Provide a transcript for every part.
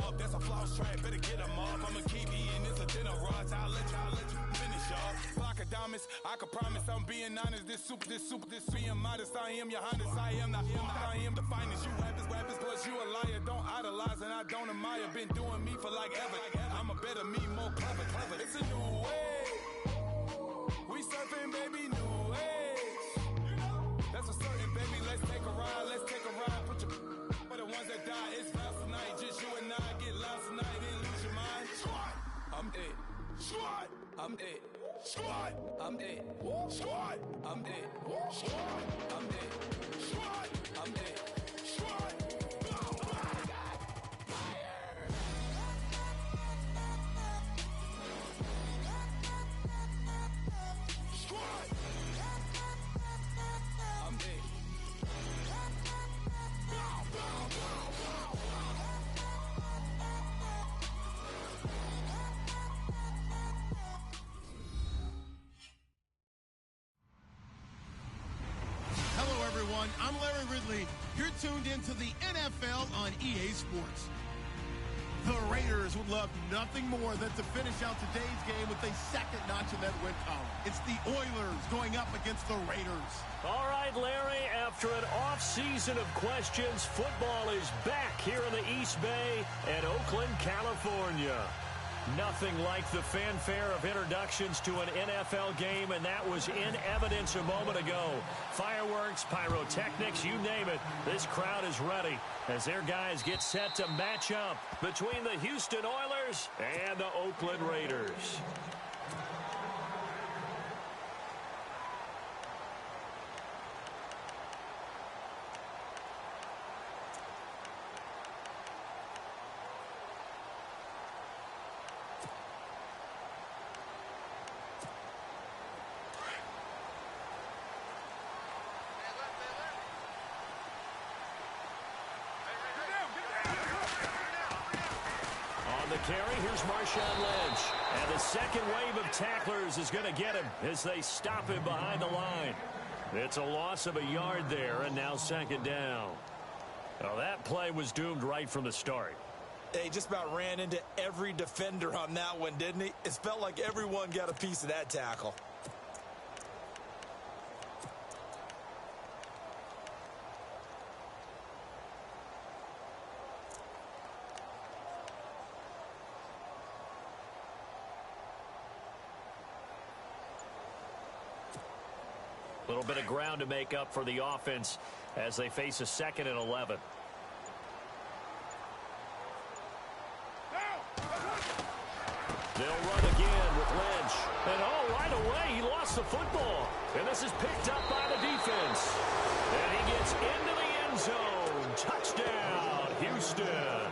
up. That's a floss track, better get them up. I'ma keep eating this a dinner rush. I'll let you finish up. Block of diamonds, I can promise I'm being honest. This being modest. I am your highness, I am the finest. You rappers, plus you a liar. Don't idolize and I don't admire. Been doing me for like ever. I'm a better me, more clever. It's a new way. We surfing, baby, new age. That's a certain, baby. Let's take a ride. Put your for the ones that die. It's vows tonight. Just you and I get lost tonight and lose your mind. Squad, I'm it. Squad, I'm it. Squad, I'm it. Squad, I'm it. Squad, I'm it. Squad, I'm it. Squad. I'm Larry Ridley. You're tuned into the NFL on EA Sports. The Raiders would love nothing more than to finish out today's game with a second notch in that win column. It's the Oilers going up against the Raiders. All right, Larry, after an off-season of questions, football is back here in the East Bay at Oakland, California. Nothing like the fanfare of introductions to an NFL game, and that was in evidence a moment ago. Fireworks, pyrotechnics, you name it. This crowd is ready as their guys get set to match up between the Houston Oilers and the Oakland Raiders. Carry, here's Marshawn Lynch. And the second wave of tacklers is going to get him as they stop him behind the line. It's a loss of a yard there, and now second down. Well, that play was doomed right from the start. He just about ran into every defender on that one, didn't he? It felt like everyone got a piece of that tackle. A little bit of ground to make up for the offense as they face a 2nd and 11. They'll run again with Lynch. And right away he lost the football. And this is picked up by the defense. And he gets into the end zone. Touchdown, Houston.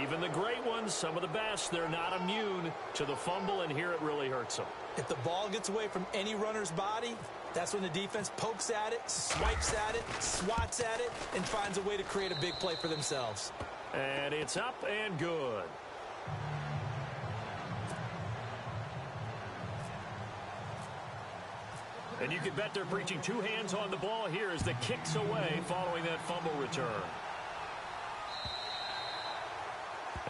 Even the great ones, some of the best, they're not immune to the fumble, and here it really hurts them. If the ball gets away from any runner's body, that's when the defense pokes at it, swipes at it, swats at it, and finds a way to create a big play for themselves. And it's up and good. And you can bet they're preaching two hands on the ball here as the kick's away following that fumble return.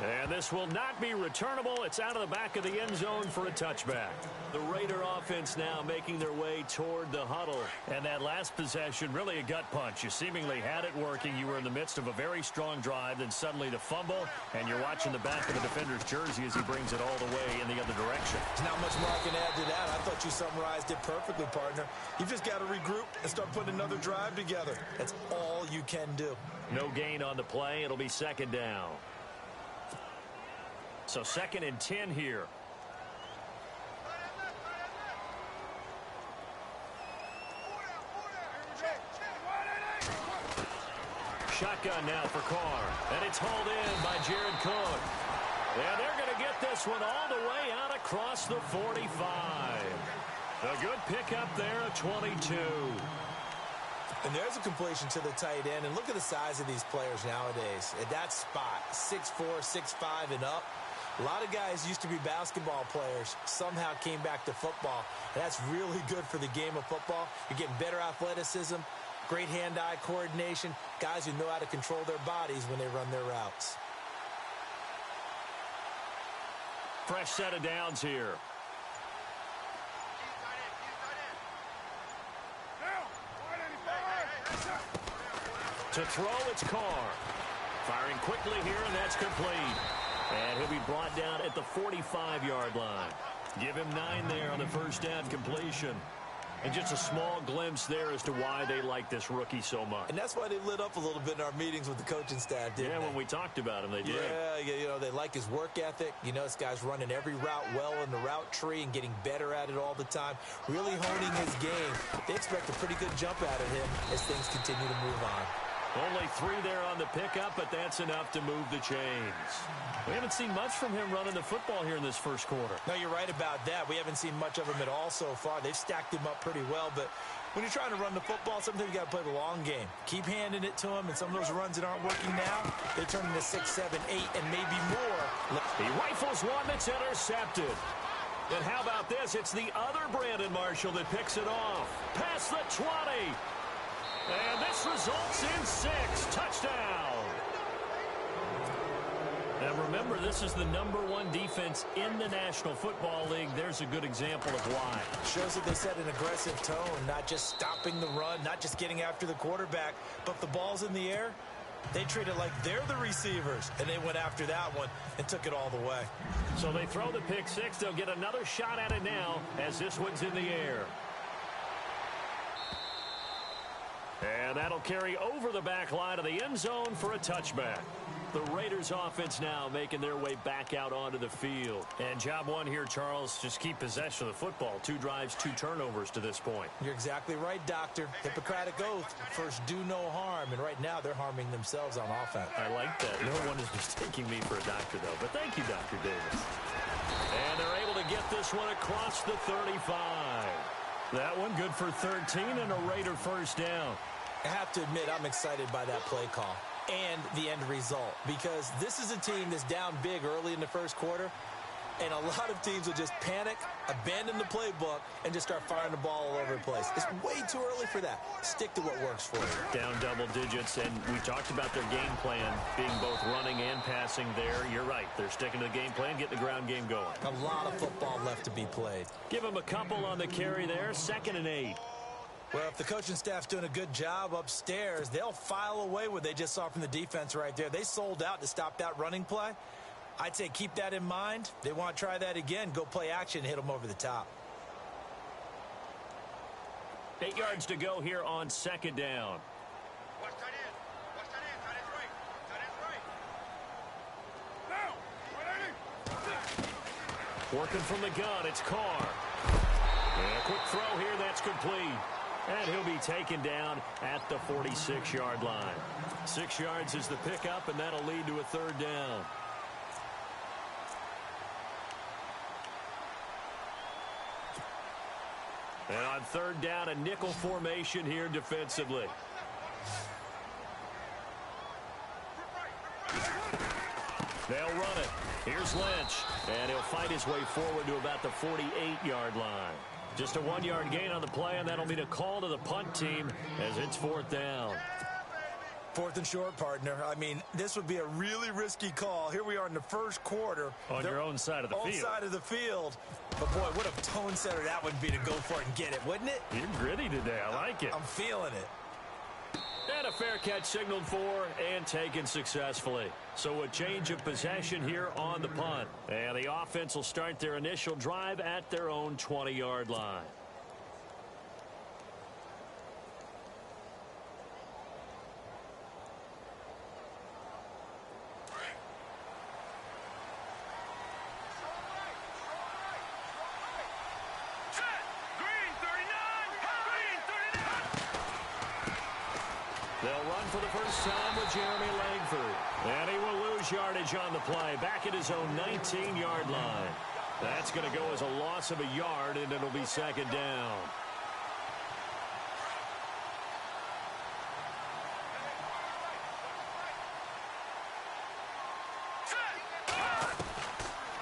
And this will not be returnable. It's out of the back of the end zone for a touchback. The Raider offense now making their way toward the huddle. And that last possession, really a gut punch. You seemingly had it working. You were in the midst of a very strong drive. Then suddenly the fumble. And you're watching the back of the defender's jersey as he brings it all the way in the other direction. There's not much more I can add to that. I thought you summarized it perfectly, partner. You've just got to regroup and start putting another drive together. That's all you can do. No gain on the play. It'll be second down. So 2nd and 10 here. Shotgun now for Carr. And it's hauled in by Jared Cook. And they're going to get this one all the way out across the 45. A good pickup there at 22. And there's a completion to the tight end. And look at the size of these players nowadays. At that spot, 6'4", 6'5", and up. A lot of guys used to be basketball players, somehow came back to football. And that's really good for the game of football. You're getting better athleticism, great hand-eye coordination, guys who know how to control their bodies when they run their routes. Fresh set of downs here. To throw, it's Carr. Firing quickly here, and that's complete. And he'll be brought down at the 45-yard line. Give him 9 there on the first down completion. And just a small glimpse there as to why they like this rookie so much. And that's why they lit up a little bit in our meetings with the coaching staff, didn't they? Yeah, when we talked about him, they did. Yeah, you know, they like his work ethic. You know, this guy's running every route well in the route tree and getting better at it all the time, really honing his game. They expect a pretty good jump out of him as things continue to move on. Only 3 there on the pickup, but that's enough to move the chains. We haven't seen much from him running the football here in this first quarter. No, you're right about that. We haven't seen much of him at all so far. They've stacked him up pretty well, but when you're trying to run the football, sometimes you got to play the long game. Keep handing it to him, and some of those runs that aren't working now, they turn into 6, 7, 8, and maybe more. He rifles one that's intercepted. And how about this? It's the other Brandon Marshall that picks it off. Past the 20. And this results in 6. Touchdown. And remember, this is the #1 defense in the National Football League. There's a good example of why. Shows that they set an aggressive tone, not just stopping the run, not just getting after the quarterback, but if the ball's in the air, they treat it like they're the receivers, and they went after that one and took it all the way. So they throw the pick 6. They'll get another shot at it now as this one's in the air. And that'll carry over the back line of the end zone for a touchback. The Raiders offense now making their way back out onto the field. And job 1 here, Charles, just keep possession of the football. 2 drives, 2 turnovers to this point. You're exactly right, Doctor. Hippocratic oath. First, do no harm. And right now, they're harming themselves on offense. I like that. No one is mistaking me for a doctor, though. But thank you, Dr. Davis. And they're able to get this one across the 35. That one good for 13 and a Raider first down. I have to admit, I'm excited by that play call and the end result, because this is a team that's down big early in the first quarter, and a lot of teams will just panic, abandon the playbook, and just start firing the ball all over the place. It's way too early for that. Stick to what works for you. Down double digits, and we talked about their game plan being both running and passing there. You're right. They're sticking to the game plan, getting the ground game going. A lot of football left to be played. Give them a couple on the carry there. 2nd and 8. Well, if the coaching staff's doing a good job upstairs, they'll file away what they just saw from the defense right there. They sold out to stop that running play. I'd say keep that in mind. They want to try that again. Go play action and hit them over the top. 8 yards to go here on 2nd down. Working from the gun, it's Carr. And a quick throw here, that's complete. And he'll be taken down at the 46-yard line. 6 yards is the pickup, and that'll lead to a 3rd down. And on 3rd down, a nickel formation here defensively. They'll run it. Here's Lynch. And he'll fight his way forward to about the 48-yard line. Just a 1-yard gain on the play, and that'll mean a call to the punt team as it's 4th down. 4th and short, partner. I mean, this would be a really risky call. Here we are in the first quarter. On your own side of the field. Own side of the field. But, boy, what a tone setter that would be to go for it and get it, wouldn't it? You're gritty today. I like it. I'm feeling it. And a fair catch signaled for and taken successfully. So a change of possession here on the punt. And the offense will start their initial drive at their own 20-yard line. They'll run for the first time with Jeremy Langford. And he will lose yardage on the play. Back at his own 19-yard line. That's going to go as a loss of a yard, and it'll be 2nd down.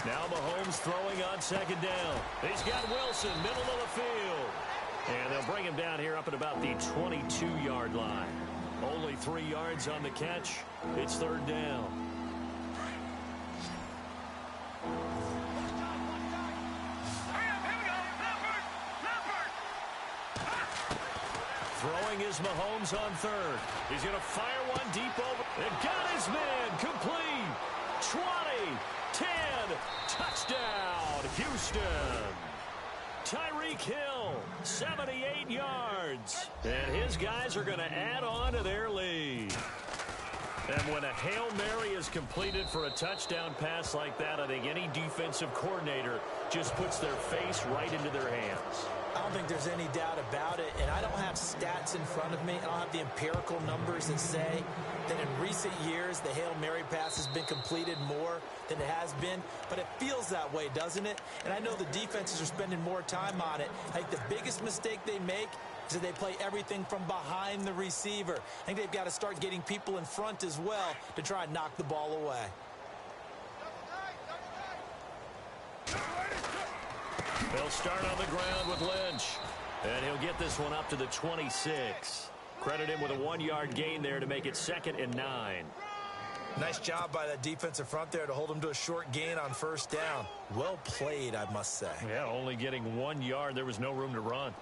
Now Mahomes throwing on 2nd down. He's got Wilson, middle of the field. And they'll bring him down here up at about the 22-yard line. Only 3 yards on the catch. It's third down. Throwing is Mahomes on third. He's going to fire one deep over. And got his man complete. 20, 10, touchdown, Houston. Tyreek Hill, 78 yards. And his guys are going to add on to their lead. And when a Hail Mary is completed for a touchdown pass like that, I think any defensive coordinator just puts their face right into their hands. I don't think there's any doubt about it, and I don't have stats in front of me. I don't have the empirical numbers that say that in recent years the Hail Mary pass has been completed more than it has been, but it feels that way, doesn't it? And I know the defenses are spending more time on it. I think the biggest mistake they make is that they play everything from behind the receiver. I think they've got to start getting people in front as well to try and knock the ball away. They'll start on the ground with Lynch. And he'll get this one up to the 26. Credit him with a 1-yard gain there to make it 2nd and 9. Nice job by that defensive front there to hold him to a short gain on first down. Well played, I must say. Yeah, only getting 1 yard. There was no room to run.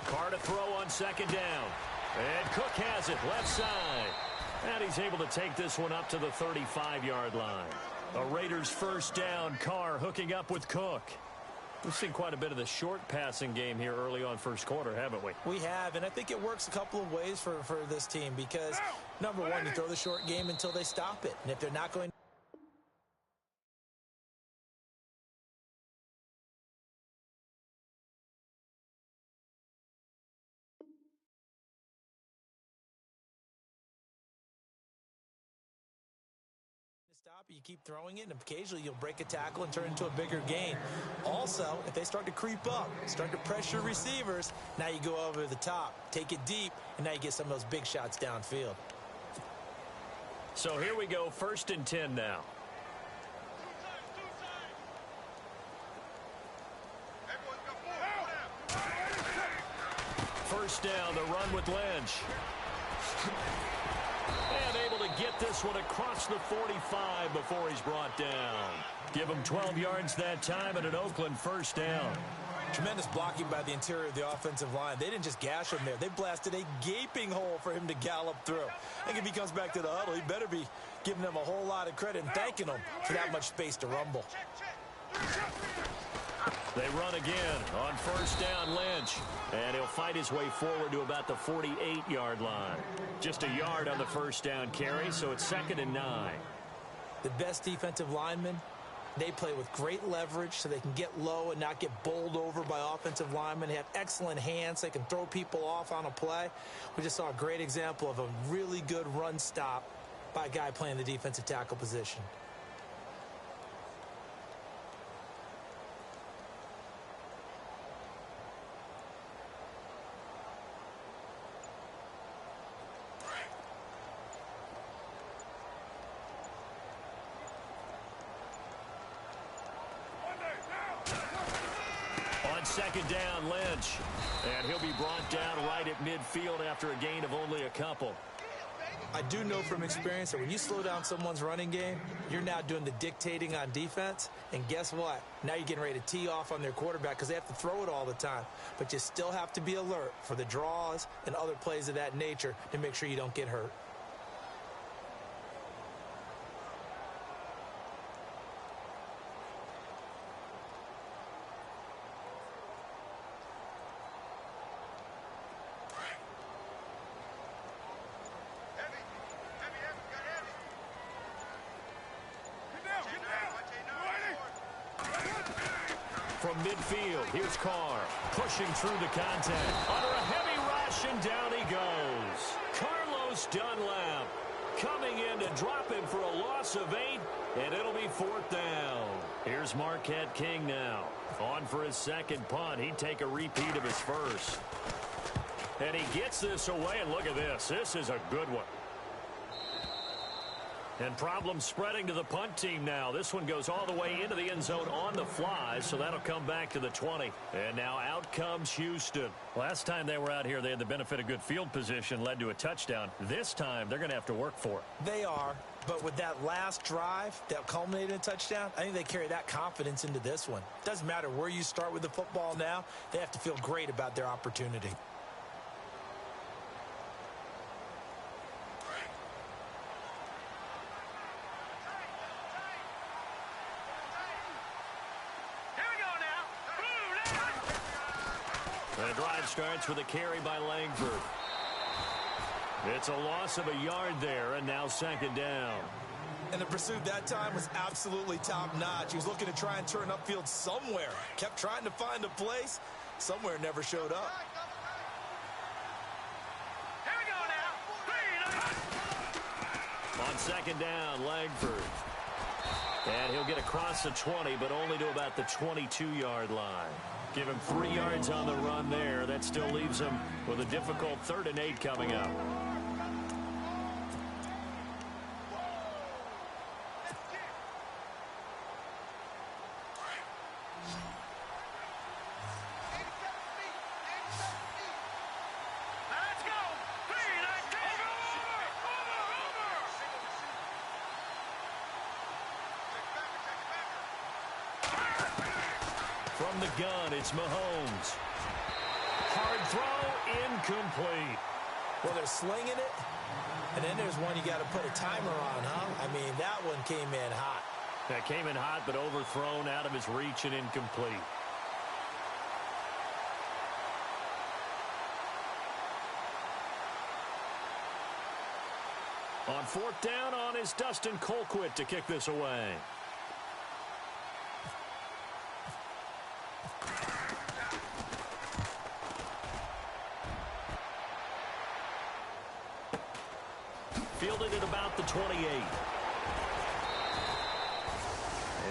Carr to throw on 2nd down. And Cook has it left side. And he's able to take this one up to the 35-yard line. A Raiders first down. Carr hooking up with Cook. We've seen quite a bit of the short passing game here early on first quarter, haven't we? We have, and I think it works a couple of ways for this team because, number one, you throw the short game until they stop it. And if they're not going stop, you keep throwing it, and occasionally you'll break a tackle and turn into a bigger gain. Also, if they start to creep up, start to pressure receivers, now you go over the top, take it deep, and now you get some of those big shots downfield. So here we go, 1st and 10 now. First down, the run with Lynch. And able to get this one across the 45 before he's brought down. Give him 12 yards that time and an Oakland first down. Tremendous blocking by the interior of the offensive line. They didn't just gash him there. They blasted a gaping hole for him to gallop through. I think if he comes back to the huddle, he better be giving them a whole lot of credit and thanking them for that much space to rumble. They run again on first down, Lynch. And he'll fight his way forward to about the 48-yard line. Just a yard on the first down carry, so it's 2nd and 9. The best defensive linemen, they play with great leverage so they can get low and not get bowled over by offensive linemen. They have excellent hands. They can throw people off on a play. We just saw a great example of a really good run stop by a guy playing the defensive tackle position. Second down, Lynch. And he'll be brought down right at midfield after a gain of only a couple. I do know from experience that when you slow down someone's running game, you're now doing the dictating on defense. And guess what? Now you're getting ready to tee off on their quarterback because they have to throw it all the time. But you still have to be alert for the draws and other plays of that nature to make sure you don't get hurt. From midfield, here's Carr pushing through the contact. Under a heavy rush, and down he goes. Carlos Dunlap coming in to drop him for a loss of 8, and it'll be 4th down. Here's Marquette King now. On for his second punt. He'd take a repeat of his first. And he gets this away, and look at this. This is a good one. And problems spreading to the punt team now. This one goes all the way into the end zone on the fly, so that'll come back to the 20. And now out comes Houston. Last time they were out here, they had the benefit of good field position, led to a touchdown. This time, they're going to have to work for it. They are, but with that last drive that culminated in a touchdown, I think they carry that confidence into this one. Doesn't matter where you start with the football now, they have to feel great about their opportunity. The drive starts with a carry by Langford. It's a loss of a yard there, and now second down. And the pursuit that time was absolutely top-notch. He was looking to try and turn upfield somewhere. Kept trying to find a place. Somewhere never showed up. Here we go now. On second down, Langford. And he'll get across the 20, but only to about the 22-yard line. Give him 3 yards on the run there. That still leaves him with a difficult 3rd and 8 coming up. From the gun, it's Mahomes. Hard throw, incomplete. Well, they're slinging it, and then there's one you got to put a timer on, huh? I mean, that one came in hot. That came in hot, but overthrown, out of his reach, and incomplete. On 4th down, on is Dustin Colquitt to kick this away. Fielded at about the 28.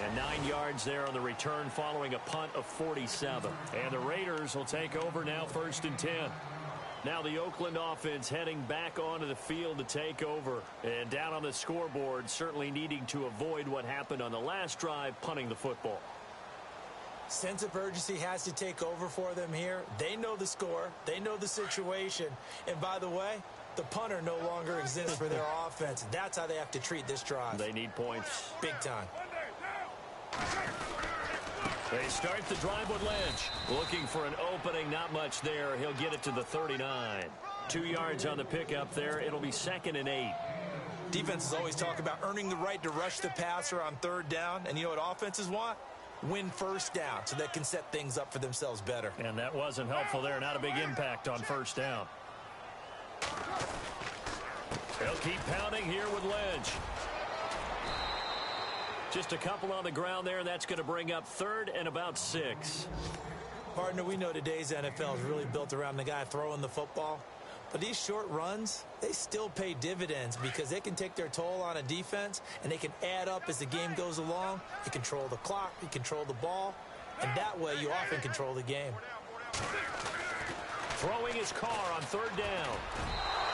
And 9 yards there on the return following a punt of 47. And the Raiders will take over now 1st and 10. Now the Oakland offense heading back onto the field to take over. And down on the scoreboard, certainly needing to avoid what happened on the last drive, punting the football. Sense of urgency has to take over for them here. They know the score. They know the situation. And by the way, the punter no longer exists for their offense. That's how they have to treat this drive. They need points. Big time. They start the drive with Lynch. Looking for an opening, not much there. He'll get it to the 39. 2 yards on the pickup there. It'll be 2nd and 8. Defenses always talk about earning the right to rush the passer on 3rd down. And you know what offenses want? Win 1st down so they can set things up for themselves better. And that wasn't helpful there. Not a big impact on 1st down. They'll keep pounding here with Lynch. Just a couple on the ground there, and that's going to bring up 3rd and about 6. Partner, we know today's NFL is really built around the guy throwing the football. But these short runs, they still pay dividends because they can take their toll on a defense, and they can add up as the game goes along. You control the clock, you control the ball, and that way you often control the game. Throwing his car on 3rd down.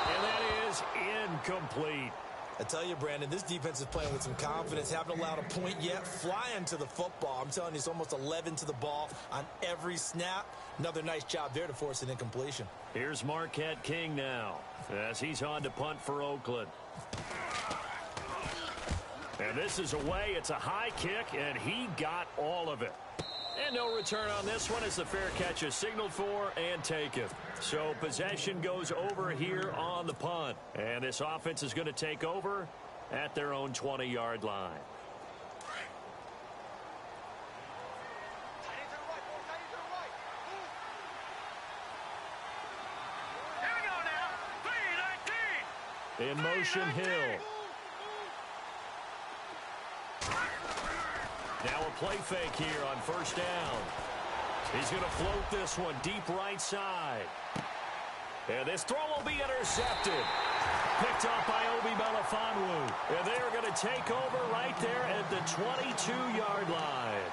And that is incomplete. I tell you, Brandon, this defense is playing with some confidence. Haven't allowed a point yet. Flying to the football. I'm telling you, it's almost 11 to the ball on every snap. Another nice job there to force an incompletion. Here's Marquette King now as he's on to punt for Oakland. And this is away. It's a high kick, and he got all of it. And no return on this one as the fair catch is signaled for and taken. So possession goes over here on the punt. And this offense is going to take over at their own 20-yard line. In motion, Hill. Now a play fake here on 1st down. He's going to float this one deep right side. And this throw will be intercepted. Picked off by Obi Melifonwu. And they are going to take over right there at the 22-yard line.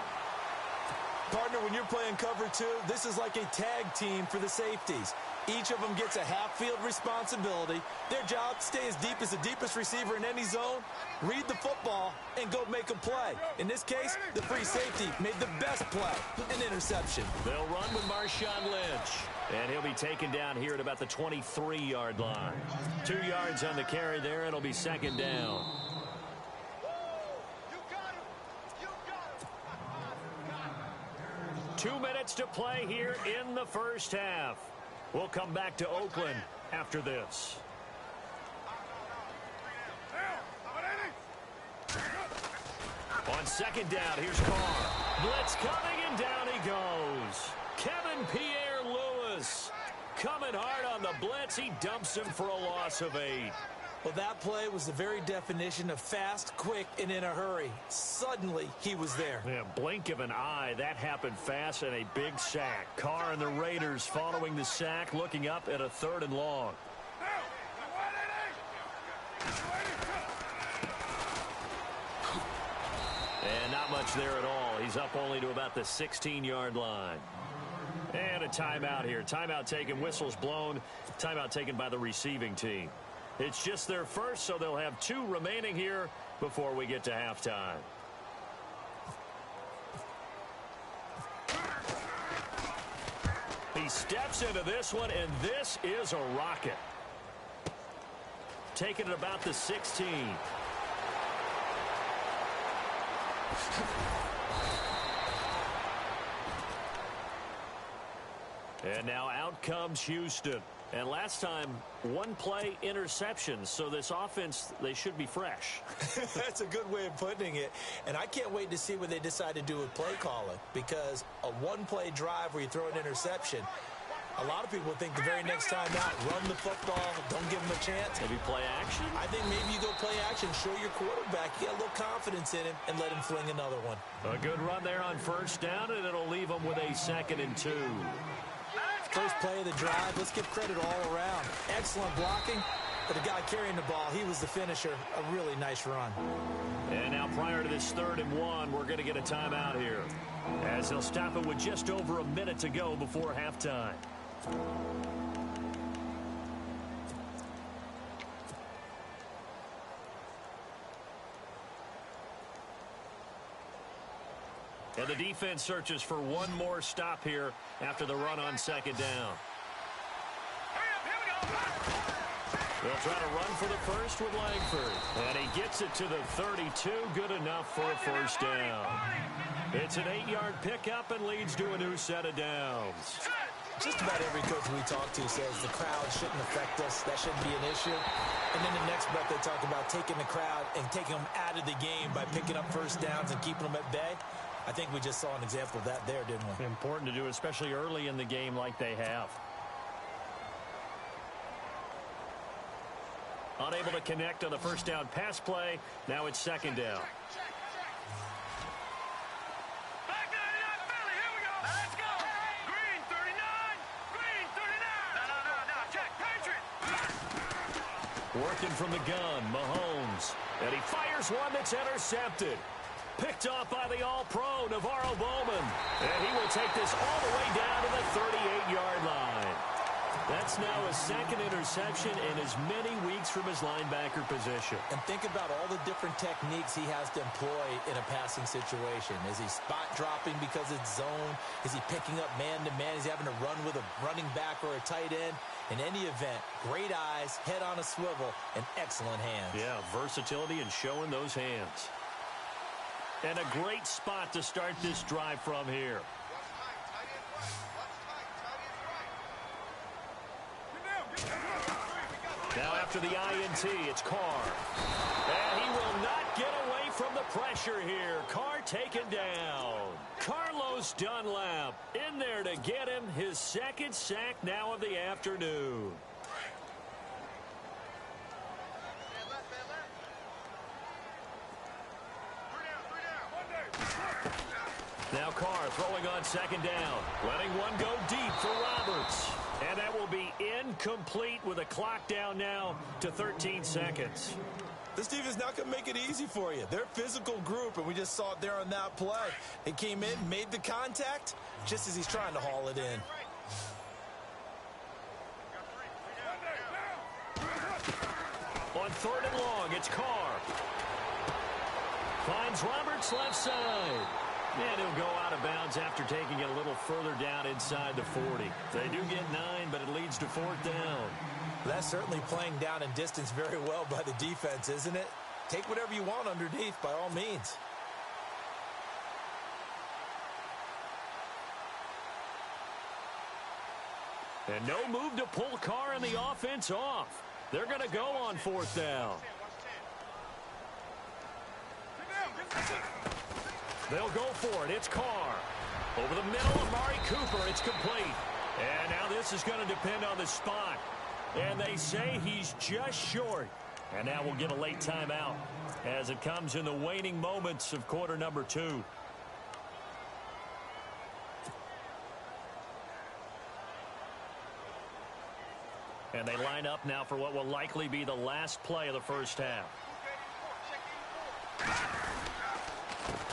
Partner, when you're playing cover 2, this is like a tag team for the safeties. Each of them gets a half-field responsibility. Their job, stay as deep as the deepest receiver in any zone, read the football, and go make a play. In this case, the free safety made the best play, an interception. They'll run with Marshawn Lynch. And he'll be taken down here at about the 23-yard line. 2 yards on the carry there, and it'll be second down. 2 minutes to play here in the first half. We'll come back to Oakland after this. On second down, here's Carr. Blitz coming, and down he goes. Kevin Pierre-Louis coming hard on the blitz. He dumps him for a loss of 8. Well, that play was the very definition of fast, quick, and in a hurry. Suddenly, he was there. Yeah, blink of an eye. That happened fast, and a big sack. Carr and the Raiders following the sack, looking up at a 3rd and long. And not much there at all. He's up only to about the 16-yard line. And a timeout here. Timeout taken, whistles blown. Timeout taken by the receiving team. It's just their first, so they'll have 2 remaining here before we get to halftime. He steps into this one, and this is a rocket. Taking it about the 16. And now out comes Houston. And last time, 1-play interception. So this offense, they should be fresh. That's a good way of putting it. And I can't wait to see what they decide to do with play calling. Because a 1-play drive where you throw an interception, a lot of people think the very next time out, run the football, don't give them a chance. Maybe play action? I think maybe you go play action, show your quarterback, you get a little confidence in him, and let him fling another one. A good run there on first down, and it'll leave them with a 2nd and 2. First play of the drive. Let's give credit all around. Excellent blocking. But the guy carrying the ball, he was the finisher. A really nice run. And now prior to this 3rd and 1, we're going to get a timeout here, as they'll stop it with just over a minute to go before halftime. And the defense searches for one more stop here after the run on 2nd down. They'll try to run for the first with Langford. And he gets it to the 32. Good enough for a first down. It's an 8-yard pickup and leads to a new set of downs. Just about every coach we talk to says the crowd shouldn't affect us. That shouldn't be an issue. And then the next breath they talk about taking the crowd and taking them out of the game by picking up first downs and keeping them at bay. I think we just saw an example of that there, didn't we? Important to do, especially early in the game like they have. Unable to connect on the first down pass play. Now it's 2nd down. Working from the gun, Mahomes. And he fires one that's intercepted. Picked off by the All-Pro, Navarro Bowman. And he will take this all the way down to the 38-yard line. That's now a 2nd interception in as many weeks from his linebacker position. And think about all the different techniques he has to employ in a passing situation. Is he spot dropping because it's zone? Is he picking up man-to-man? Is he having to run with a running back or a tight end? In any event, great eyes, head on a swivel, and excellent hands. Yeah, versatility and showing those hands. And a great spot to start this drive from here. Now after the INT, it's Carr. And he will not get away from the pressure here. Carr taken down. Carlos Dunlap in there to get him his 2nd sack now of the afternoon. Now Carr throwing on 2nd down. Letting one go deep for Roberts. And that will be incomplete with a clock down now to 13 seconds. This team is not going to make it easy for you. They're a physical group, and we just saw it there on that play. It came in, made the contact, just as he's trying to haul it in. third and long. It's Carr. Finds Roberts left side. And he'll go out of bounds after taking it a little further down inside the 40. They do get 9, but it leads to fourth down. That's certainly playing down in distance very well by the defense, isn't it? Take whatever you want underneath by all means. And no move to pull Carr and the offense off. They're going to go on fourth down. They'll go for it. It's Carr. Over the middle, Amari Cooper. It's complete. And now this is going to depend on the spot. And they say he's just short. And now we'll get a late timeout as it comes in the waning moments of quarter number 2. And they line up now for what will likely be the last play of the first half.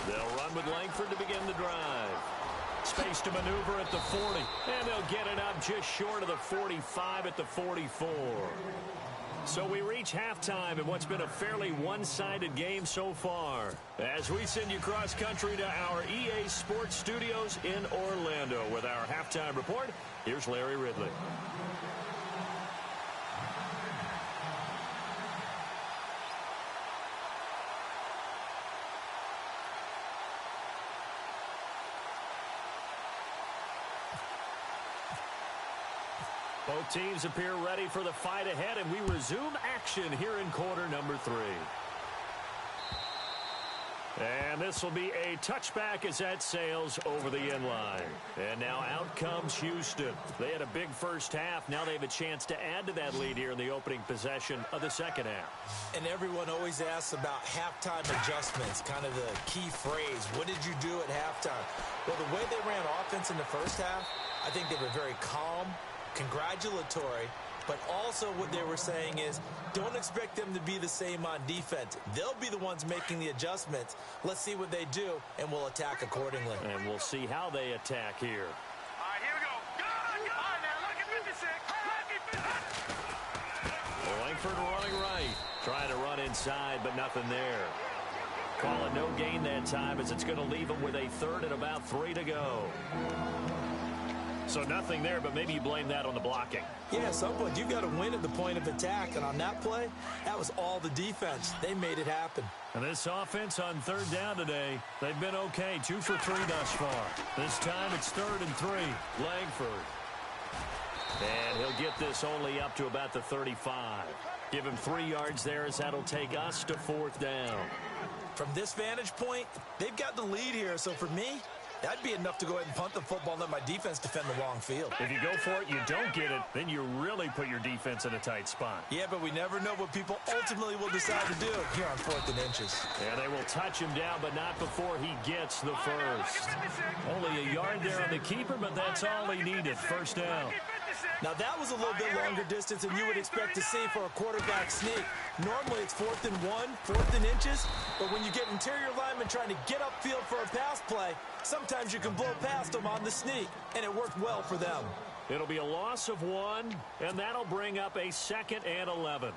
They'll run with Langford to begin the drive. Space to maneuver at the 40. And they'll get it up just short of the 45 at the 44. So we reach halftime in what's been a fairly one-sided game so far. As we send you cross-country to our EA Sports Studios in Orlando with our halftime report, here's Larry Ridley. Both teams appear ready for the fight ahead, and we resume action here in quarter number 3. And this will be a touchback as that sails over the end line. And now out comes Houston. They had a big first half. Now they have a chance to add to that lead here in the opening possession of the second half. And everyone always asks about halftime adjustments, kind of the key phrase. What did you do at halftime? Well, the way they ran offense in the first half, I think they were very calm, congratulatory, but also what they were saying is don't expect them to be the same on defense. They'll be the ones making the adjustments. Let's see what they do, and we'll attack accordingly. And we'll see how they attack here. All right, here we go. Go! All right, now, look at 56. Langford running right. Trying to run inside, but nothing there. Call it no gain that time as it's going to leave them with a third and about 3 to go. So nothing there, but maybe you blame that on the blocking. Yeah, at some point, you've got to win at the point of attack. And on that play, that was all the defense. They made it happen. And this offense on third down today, they've been okay. 2 for 3 thus far. This time it's 3rd and 3. Langford. And he'll get this only up to about the 35. Give him 3 yards there as that'll take us to 4th down. From this vantage point, they've got the lead here. So for me, that'd be enough to go ahead and punt the football and let my defense defend the long field. If you go for it, you don't get it, then you really put your defense in a tight spot. Yeah, but we never know what people ultimately will decide to do here on 4th and inches. Yeah, they will touch him down, but not before he gets the first. Only a yard there on the keeper, but that's all he needed. First down. Now, that was a little bit longer distance than you would expect to see for a quarterback sneak. Normally, it's 4th and 1, 4th and inches, but when you get interior linemen trying to get upfield for a pass play, sometimes you can blow past them on the sneak, and it worked well for them. It'll be a loss of 1, and that'll bring up a 2nd and 11.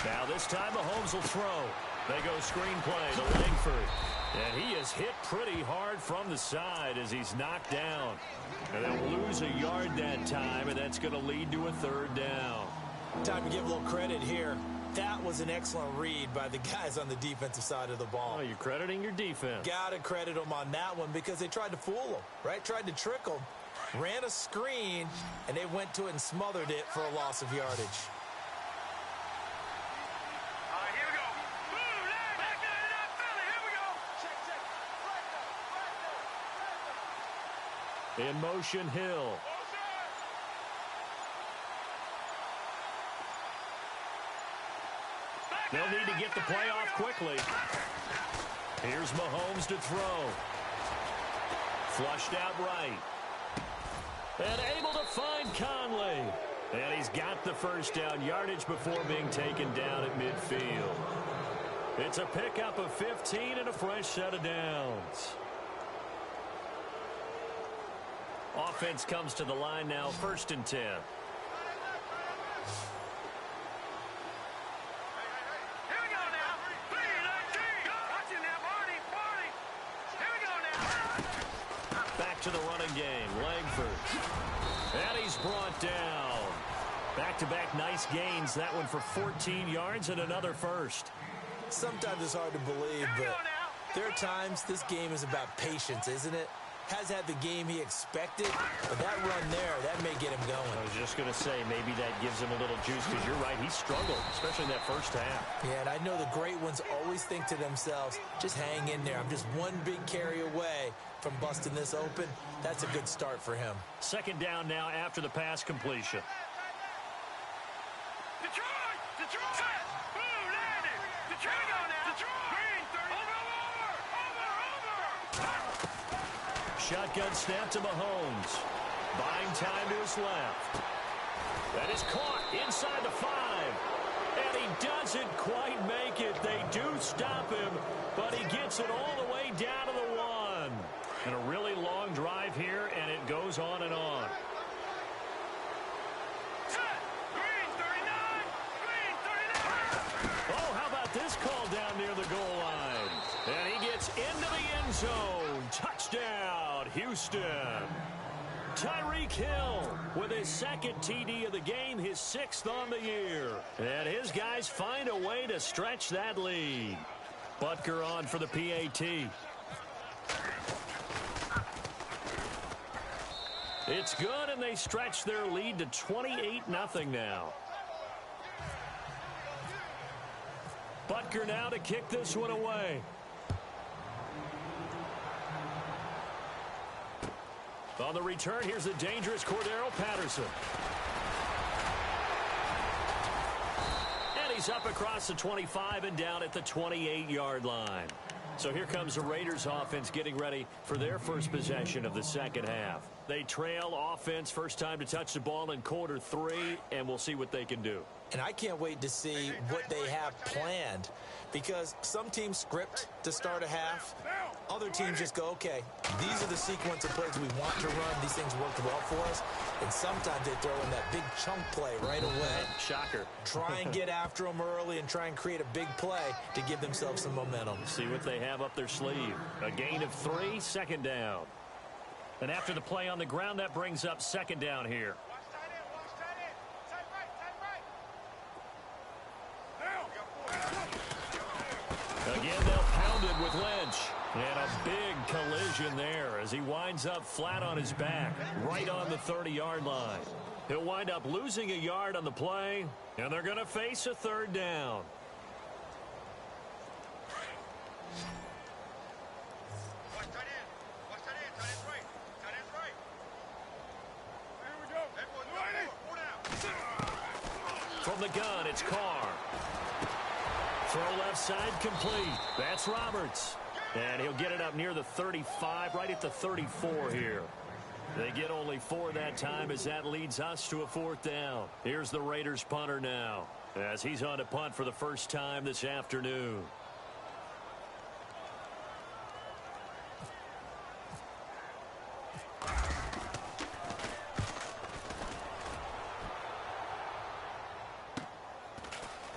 Now this time Mahomes will throw. They go screenplay to Langford. And he is hit pretty hard from the side as he's knocked down. And they'll lose a yard that time, and that's going to lead to a 3rd down. Time to give a little credit here. That was an excellent read by the guys on the defensive side of the ball. Oh, you're crediting your defense. Got to credit them on that one because they tried to fool them, right? Tried to trick them. Ran a screen, and they went to it and smothered it for a loss of yardage. In motion, Hill. They'll need to get the play off quickly. Here's Mahomes to throw. Flushed out right. And able to find Conley. And he's got the first down yardage before being taken down at midfield. It's a pickup of 15 and a fresh set of downs. Offense comes to the line now, 1st and 10. Here we go now. Watching now, Marty. Here we go now. Back to the running game. Langford. And he's brought down. Back-to-back nice gains. That one for 14 yards and another first. Sometimes it's hard to believe, but there are times this game is about patience, isn't it? Has had the game he expected, but that run there, that may get him going. I was just going to say, maybe that gives him a little juice, because you're right, he struggled, especially in that first half. Yeah, and I know the great ones always think to themselves, just hang in there. I'm just one big carry away from busting this open. That's a good start for him. 2nd down now after the pass completion. Detroit! Boom, landed! Detroit, go now! Detroit! Green, 30. Over! Shotgun snap to Mahomes. Buying time to his left. That is caught inside the 5. And he doesn't quite make it. They do stop him, but he gets it all the way down to the 1. And a really long drive here, and it goes on and on. Oh, how about this call down near the goal line? And he gets into the end zone. Touchdown, Houston. Tyreek Hill with his 2nd TD of the game, his 6th on the year. And his guys find a way to stretch that lead. Butker on for the PAT. It's good, and they stretch their lead to 28-0 now. Butker now to kick this one away. On the return, here's the dangerous Cordero Patterson. And he's up across the 25 and down at the 28-yard line. So here comes the Raiders offense getting ready for their first possession of the 2nd half. They trail offense, first time to touch the ball in quarter 3, and we'll see what they can do. And I can't wait to see what they have planned, because some teams script to start a half. Other teams just go, okay, these are the sequence of plays we want to run. These things worked well for us. And sometimes they throw in that big chunk play right away. Shocker. Try and get after them early and try and create a big play to give themselves some momentum. See what they have up their sleeve. A gain of 3, 2nd down. And after the play on the ground, that brings up 2nd down here. Again, they'll pound it with Lynch. And a big collision there as he winds up flat on his back, right on the 30-yard line. He'll wind up losing a yard on the play, and they're going to face a 3rd down. From the gun, it's Carr. Throw left side complete. That's Roberts. And he'll get it up near the 35, right at the 34 here. They get only 4 that time as that leads us to a 4th down. Here's the Raiders punter now as he's on to punt for the first time this afternoon.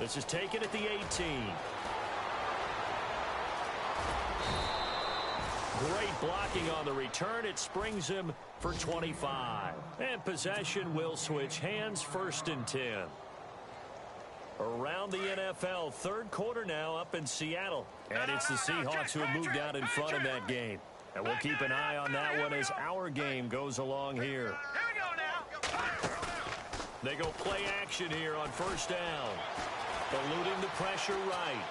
This is taken at the 18. Great blocking on the return. It springs him for 25. And possession will switch hands, 1st and 10. Around the NFL, 3rd quarter now up in Seattle. And it's the Seahawks who have moved out in front in that game. And we'll keep an eye on that one as our game goes along here. Here we go now. They go play action here on 1st down. Eluding the pressure right.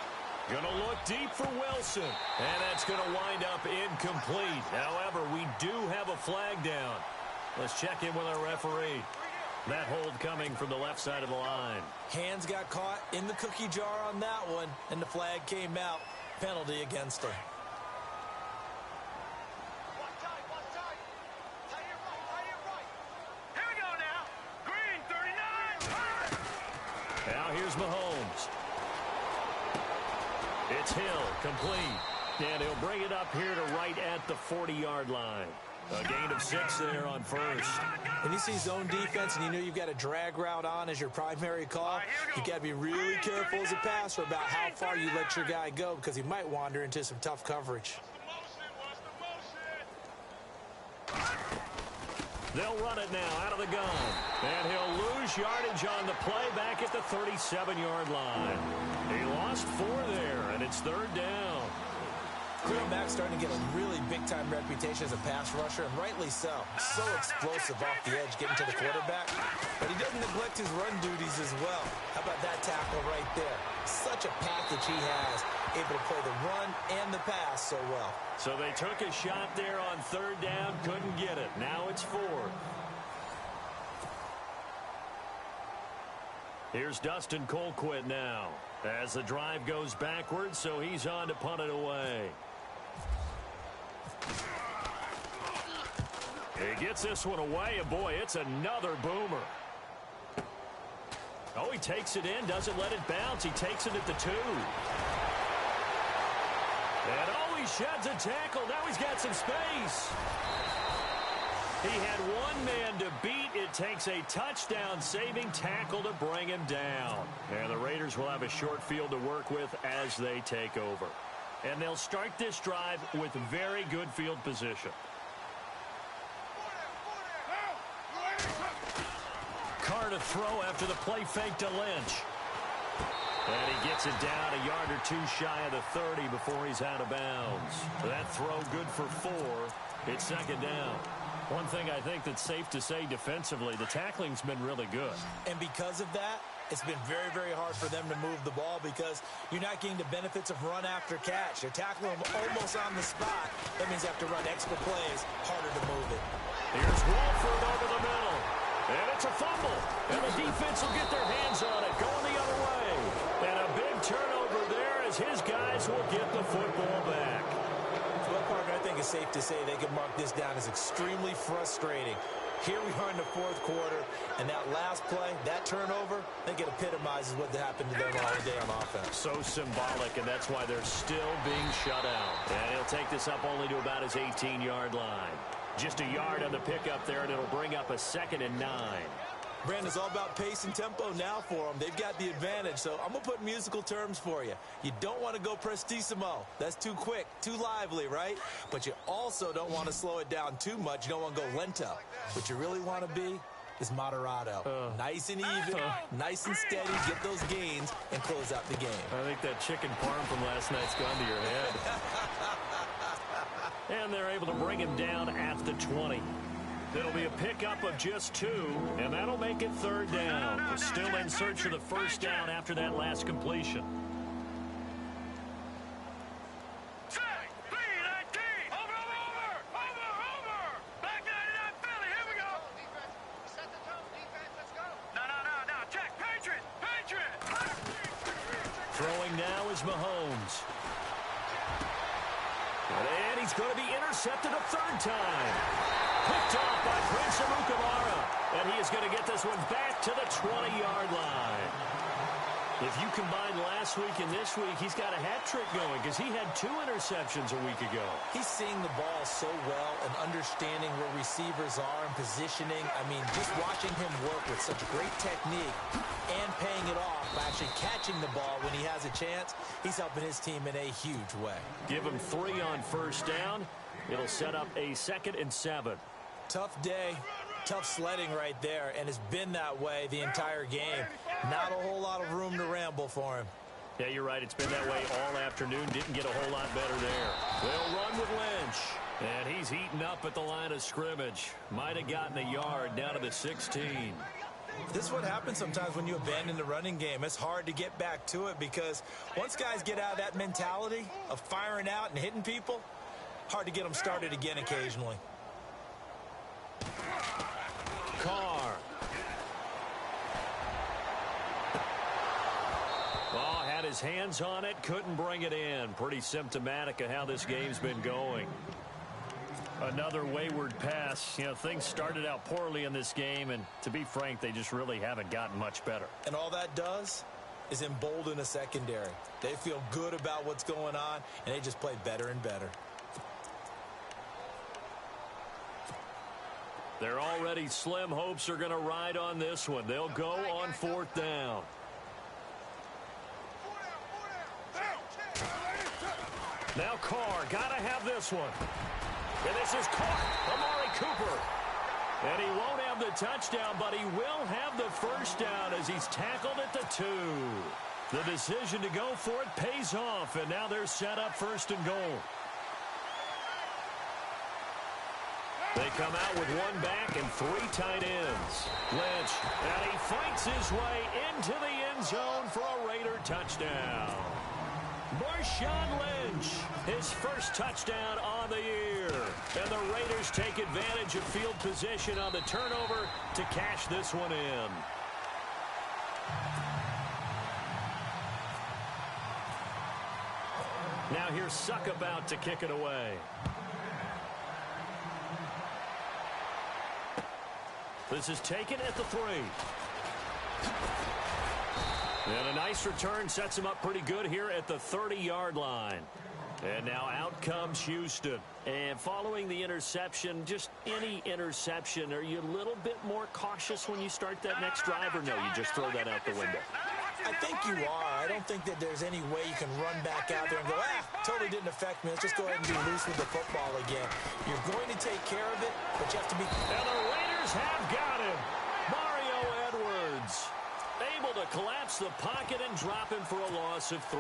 Gonna look deep for Wilson. And that's gonna wind up incomplete. However, we do have a flag down. Let's check in with our referee. That hold coming from the left side of the line. Hands got caught in the cookie jar on that one, and the flag came out. Penalty against him. here's Mahomes. It's Hill, complete. And he'll bring it up here to right at the 40-yard line. A gain of 6 there on first. When you see zone defense and you know you've got a drag route on as your primary call, you've got to be really careful as a passer about how far you let your guy go because he might wander into some tough coverage. They'll run it now out of the gun. And he'll lose yardage on the play back at the 37-yard line. He lost 4 there, and it's 3rd down. Khalil Mack's starting to get a really big-time reputation as a pass rusher, and rightly so. So explosive off the edge getting to the quarterback. But he doesn't neglect his run duties as well. How about that tackle right there? Such a package he has, able to play the run and the pass so well. So they took a shot there on 3rd down, couldn't get it. Now it's 4th. Here's Dustin Colquitt now as the drive goes backwards, so he's on to punt it away. He gets this one away, and boy, it's another boomer. Oh, he takes it in, doesn't let it bounce. He takes it at the 2. And oh, he sheds a tackle. Now he's got some space. He had one man to beat. It takes a touchdown-saving tackle to bring him down. And the Raiders will have a short field to work with as they take over. And they'll start this drive with very good field position. Carr to throw after the play fake to Lynch. And he gets it down a yard or 2 shy of the 30 before he's out of bounds. That throw good for 4. It's 2nd down. One thing I think that's safe to say defensively, the tackling's been really good. And because of that, it's been very, very hard for them to move the ball because you're not getting the benefits of run after catch. You're tackling them almost on the spot. That means you have to run extra plays, harder to move it. Here's Walford over the middle. And it's a fumble. And the defense will get their hands on it, going the other way. And a big turnover there as his guys will get the football back. Well, Parker, I think it's safe to say they can mark this down as extremely frustrating. Here we are in the 4th quarter, and that last play, that turnover, I think it epitomizes what happened to them all day on offense. So symbolic, and that's why they're still being shut out. And he'll take this up only to about his 18-yard line. Just a yard on the pickup there, and it'll bring up a 2nd and 9. Brandon, it's all about pace and tempo now for them. They've got the advantage, so I'm going to put musical terms for you. You don't want to go prestissimo. That's too quick, too lively, right? But you also don't want to slow it down too much. You don't want to go lento. What you really want to be is moderato. Nice and even, nice and steady, get those gains, and close out the game. I think that chicken parm from last night's gone to your head. And they're able to bring him down at the 20. It'll be a pickup of just 2, and that'll make it 3rd down. Still in search of the 1st down after that last completion. Back 99 Philly, here we go. Set the tone, defense, let's go. No, Jack, Patriot. Throwing now is Mahomes. And he's going to be intercepted a 3rd time. Picked off by Prince Amukamara. And he is going to get this one back to the 20-yard line. If you combine last week and this week, he's got a hat trick going because he had 2 interceptions a week ago. He's seeing the ball so well and understanding where receivers are and positioning. I mean, just watching him work with such great technique and paying it off by actually catching the ball when he has a chance, he's helping his team in a huge way. Give him 3 on 1st down. It'll set up a 2nd and 7. Tough day, tough sledding right there, and it's been that way the entire game. Not a whole lot of room to ramble for him. Yeah, you're right. It's been that way all afternoon. Didn't get a whole lot better there. They'll run with Lynch. And he's eaten up at the line of scrimmage. Might have gotten a yard down to the 16. This is what happens sometimes when you abandon the running game. It's hard to get back to it because once guys get out of that mentality of firing out and hitting people, hard to get them started again occasionally. Carr. Oh, had his hands on it, couldn't bring it in. Pretty symptomatic of how this game's been going. Another wayward pass. You know, things started out poorly in this game, and to be frank, they just really haven't gotten much better. And all that does, is embolden a secondary. They feel good about what's going on, and they just play better and better. Their already slim hopes are going to ride on this one. They'll go on 4th down. Now Carr, got to have this one. And this is caught. Amari Cooper. And he won't have the touchdown, but he will have the first down as he's tackled at the 2. The decision to go for it pays off, and now they're set up 1st and goal. They come out with 1 back and 3 tight ends. Lynch, and he fights his way into the end zone for a Raider touchdown. Marshawn Lynch, his first touchdown on the year. And the Raiders take advantage of field position on the turnover to cash this one in. Now here's Suckabout to kick it away. This is taken at the 3. And a nice return sets him up pretty good here at the 30-yard line. And now out comes Houston. And following the interception, just any interception, are you a little bit more cautious when you start that next drive, or no, you just throw that out the window? I think you are. I don't think that there's any way you can run back out there and go, totally didn't affect me. Let's just go ahead and be loose with the football again. You're going to take care of it, but you have to be... And the Raiders have got him. Mario Edwards able to collapse the pocket and drop him for a loss of 3.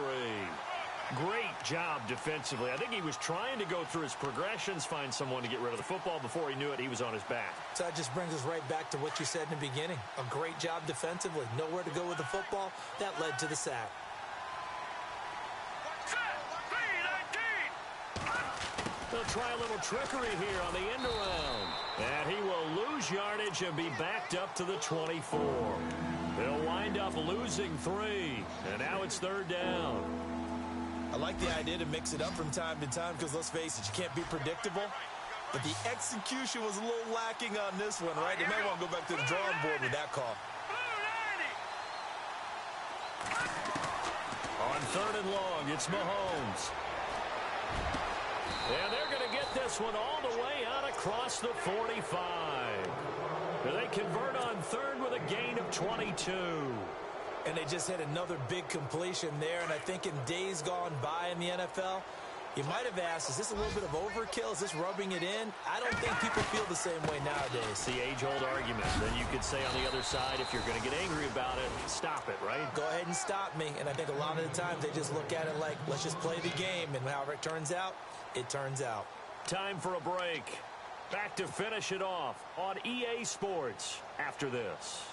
Great job defensively. I think he was trying to go through his progressions, find someone to get rid of the football. Before he knew it, he was on his back. So that just brings us right back to what you said in the beginning. A great job defensively. Nowhere to go with the football. That led to the sack. They'll try a little trickery here on the end around. And he will lose yardage and be backed up to the 24. They'll wind up losing 3. And now it's 3rd down. I like the idea to mix it up from time to time because, let's face it, you can't be predictable. But the execution was a little lacking on this one, right? They may want to go back to the drawing board with that call. On 3rd and long, it's Mahomes. And they're going to get this one all the way out across the 45. They convert on 3rd with a gain of 22. And they just had another big completion there. And I think in days gone by in the NFL, you might have asked, is this a little bit of overkill? Is this rubbing it in? I don't think people feel the same way nowadays. It's the age-old argument. Then you could say on the other side, if you're going to get angry about it, stop it, right? Go ahead and stop me. And I think a lot of the times they just look at it like, let's just play the game. And however it turns out, it turns out. Time for a break. Back to finish it off on EA Sports after this.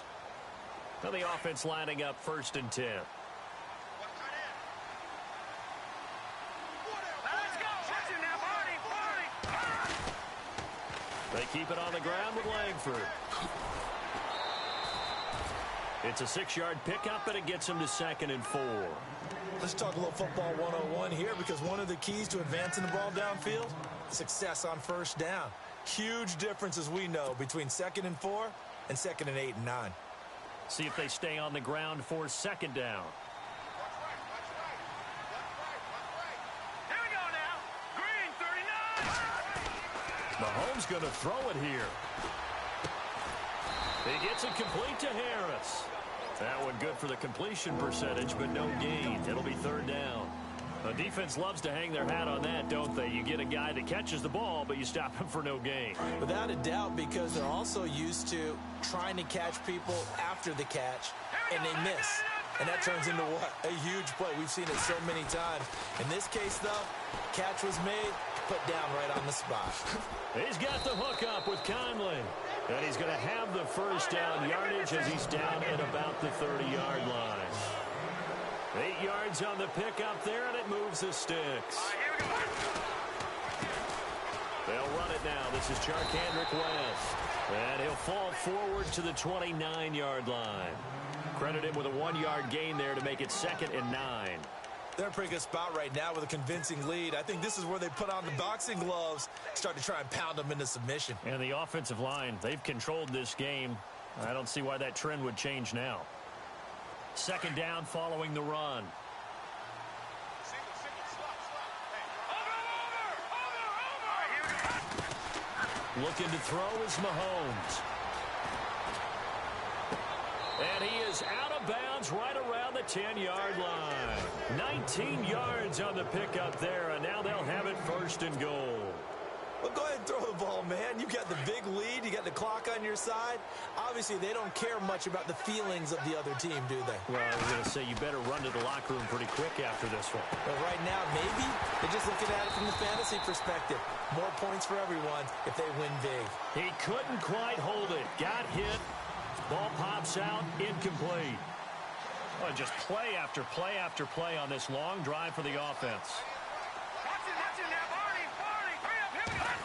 Now the offense lining up 1st and 10. They keep it on the ground with Langford. It's a 6-yard pickup, and it gets him to 2nd and 4. Let's talk a little football 101 here, because one of the keys to advancing the ball downfield, success on 1st down. Huge difference, as we know, between 2nd and 4 and 2nd and 8 and 9. See if they stay on the ground for 2nd down. Here we go now. Green 39. Mahomes going to throw it here. He gets it complete to Harris. That one good for the completion percentage, but no gain. It'll be 3rd down. The defense loves to hang their hat on that, don't they? You get a guy that catches the ball, but you stop him for no gain. Without a doubt, because they're also used to trying to catch people after the catch, and they miss. And that turns into what? A huge play. We've seen it so many times. In this case, though, catch was made, put down right on the spot. He's got the hook up with Conley. And he's going to have the 1st down yardage as he's down at about the 30-yard line. 8 yards on the pickup there, and it moves the sticks. They'll run it now. This is Charkandrick West. And he'll fall forward to the 29-yard line. Credit him with a 1-yard gain there to make it 2nd and 9. They're in a pretty good spot right now with a convincing lead. I think this is where they put on the boxing gloves, start to try and pound them into submission. And the offensive line, they've controlled this game. I don't see why that trend would change now. Second down following the run. Looking to throw is Mahomes. And he is out of bounds right around the 10-yard line. 19 yards on the pickup there, and now they'll have it first and goal. Well, go ahead and throw the ball, man. You got the big lead. You got the clock on your side. Obviously, they don't care much about the feelings of the other team, do they? Well, I was going to say you better run to the locker room pretty quick after this one. But right now, maybe they're just looking at it from the fantasy perspective. More points for everyone if they win big. He couldn't quite hold it. Got hit. Ball pops out. Incomplete. Oh, just play after play after play on this long drive for the offense.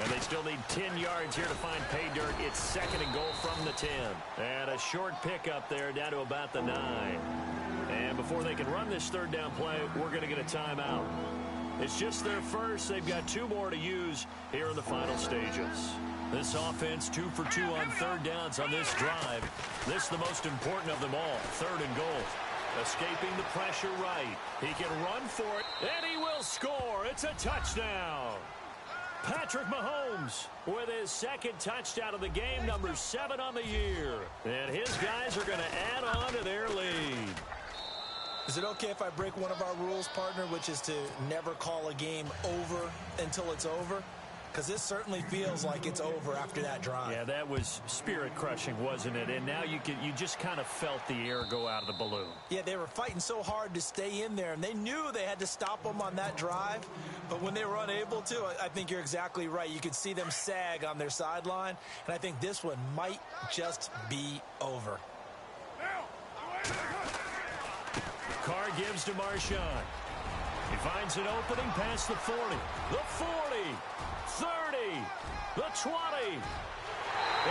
And they still need 10 yards here to find pay dirt. It's second and goal from the 10. And a short pickup there down to about the 9. And before they can run this third down play, we're going to get a timeout. It's just their first. They've got 2 more to use here in the final stages. This offense 2 for 2 on third downs on this drive. This is the most important of them all. Third and goal. Escaping the pressure right. He can run for it, and he will score. It's a touchdown. Patrick Mahomes with his second touchdown of the game, number 7 on the year. And his guys are going to add on to their lead. Is it okay if I break one of our rules, partner, which is to never call a game over until it's over? Because this certainly feels like it's over after that drive. Yeah, that was spirit-crushing, wasn't it? And now you just kind of felt the air go out of the balloon. Yeah, they were fighting so hard to stay in there, and they knew they had to stop them on that drive. But when they were unable to, I think you're exactly right. You could see them sag on their sideline, and I think this one might just be over. Carr gives to Marshawn. He finds an opening past the 40. The 40. 30, the 20, and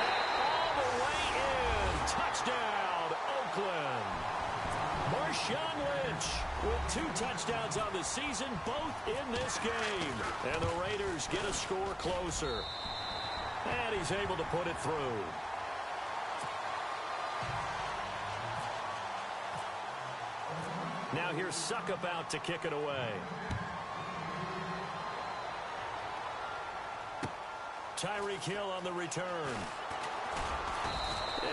all the way in. Touchdown, Oakland. Marshawn Lynch with 2 touchdowns on the season, both in this game. And the Raiders get a score closer. And he's able to put it through. Now here's Suckup out to kick it away. Tyreek Hill on the return.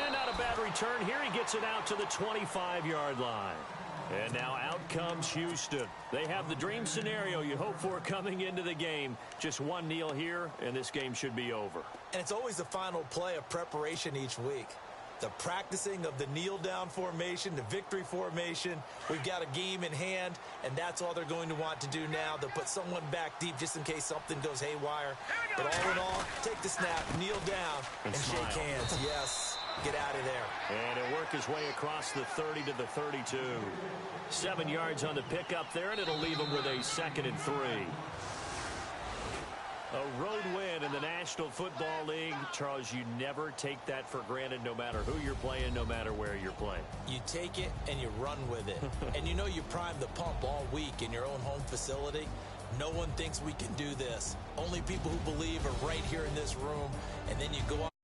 And not a bad return here. He gets it out to the 25-yard line. And now out comes Houston. They have the dream scenario you hope for coming into the game. Just one kneel here, and this game should be over. And it's always the final play of preparation each week. The practicing of the kneel-down formation, the victory formation. We've got a game in hand, and that's all they're going to want to do now. They'll put someone back deep just in case something goes haywire. But all in all, take the snap, kneel down, and shake hands. Yes, get out of there. And he'll work his way across the 30 to the 32. 7 yards on the pickup there, and it'll leave him with a 2nd and 3. A road win in the National Football League. Charles, you never take that for granted no matter who you're playing, no matter where you're playing. You take it and you run with it. And you know you primed the pump all week in your own home facility. No one thinks we can do this. Only people who believe are right here in this room. And then you go out.